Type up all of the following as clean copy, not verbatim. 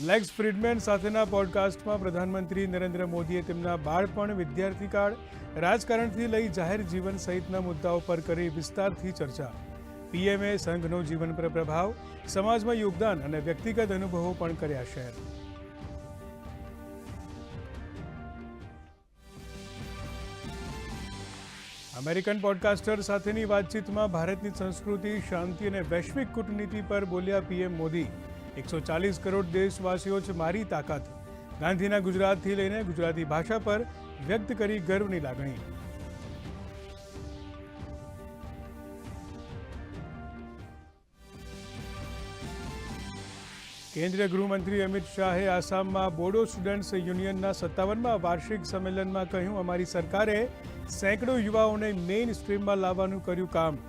લેક્સ ફ્રીડમેન સાથેના પોડકાસ્ટમાં પ્રધાનમંત્રી નરેન્દ્ર મોદીએ તેમના બાળપણ, વિદ્યાર્થીકાળ, રાજકારણથી લઈ જાહેર જીવન સહિતના મુદ્દાઓ પર કરી વિસ્તારથી ચર્ચા. પીએમએ સંઘનો જીવન પર પ્રભાવ, સમાજમાં યોગદાન અને વ્યક્તિગત અનુભવો પણ કર્યા શેર. અમેરિકન પોડકાસ્ટર સાથેની વાતચીતમાં ભારતની સંસ્કૃતિ, શાંતિ અને વૈશ્વિક કૂટનીતિ પર બોલ્યા પીએમ મોદી. 140 કરોડ દેશવાસીઓ જ મારી તાકાત. ગાંધીના ગુજરાતથી લઈને ગુજરાતી ભાષા પર વ્યક્ત કરી ગર્વની લાગણી. કેન્દ્રીય ગૃહમંત્રી અમિત શાહે આસામમાં બોડો સ્ટુડન્ટ્સ યુનિયનના 57મા વાર્ષિક સંમેલનમાં કહ્યું, અમારી સરકારે સેંકડો યુવાઓને મેઇન સ્ટ્રીમમાં લાવવાનું કર્યું કામ.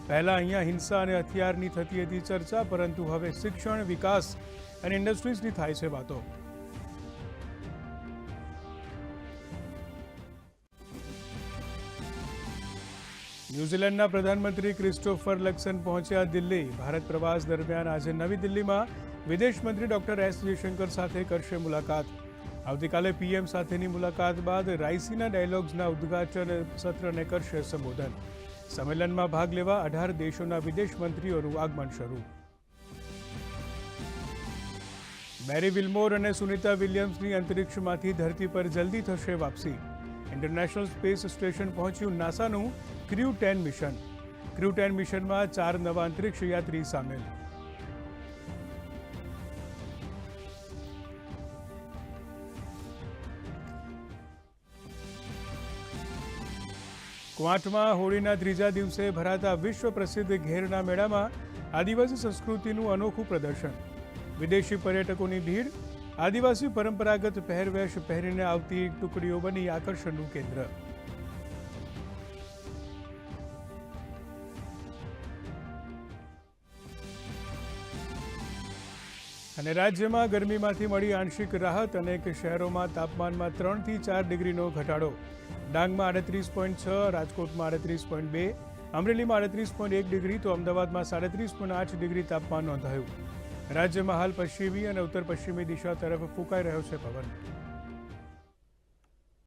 પહેલા અહીંયા હિંસા અને હથિયારની થતી હતી ચર્ચા, પરંતુ હવે શિક્ષણ, વિકાસ અને ઇન્ડસ્ટ્રીઝની થાય છે વાતો. ન્યૂઝીલેન્ડના પ્રધાનમંત્રી ક્રિસ્ટોફર લક્સન પહોંચ્યા દિલ્હી. ભારત પ્રવાસ દરમિયાન આજે નવી દિલ્હીમાં વિદેશ મંત્રી ડોક્ટર એસ જયશંકર સાથે કરશે મુલાકાત. આવતીકાલે પીએમ સાથેની મુલાકાત બાદ રાયસીના ડાયલોગ્સના ઉદ્ઘાટન સત્રને કરશે સંબોધન. સંમેલનમાં ભાગ લેવા 18 દેશોના વિદેશ મંત્રીઓનું આગમન શરૂ. બેરી વિલ્મોર અને સુનિતા વિલિયમ્સની અંતરિક્ષમાંથી ધરતી પર જલ્દી થશે વાપસી. ઇન્ટરનેશનલ સ્પેસ સ્ટેશન પહોંચ્યું નાસાનું ક્રૂ 10 મિશન. ક્રૂ 10 મિશનમાં 4 નવા અંતરિક્ષ યાત્રી સામેલ. ક્વાંટમાં હોળીના ત્રીજા દિવસે ભરાતા વિશ્વ પ્રસિદ્ધ ઘેરના મેળામાં આદિવાસી સંસ્કૃતિનું અનોખું પ્રદર્શન. વિદેશી પર્યટકોની ભીડ, આદિવાસી પરંપરાગત પહેરવેશ પહેરીને આવતી ટુકડીઓ બની આકર્ષણનું કેન્દ્ર. અને રાજ્યમાં ગરમીમાંથી મળી આંશિક રાહત. અનેક શહેરોમાં તાપમાનમાં 3 થી 4 ડિગ્રીનો ઘટાડો. ડાંગમાં 38.6, રાજકોટમાં 38.2, અમરેલીમાં 38.1 ડિગ્રી તો અમદાવાદમાં 37.8 ડિગ્રી તાપમાન નોંધાયું. રાજ્યમાં હાલ પશ્ચિમી અને ઉત્તર પશ્ચિમી દિશા તરફ ફૂંકાઈ રહ્યો છે પવન.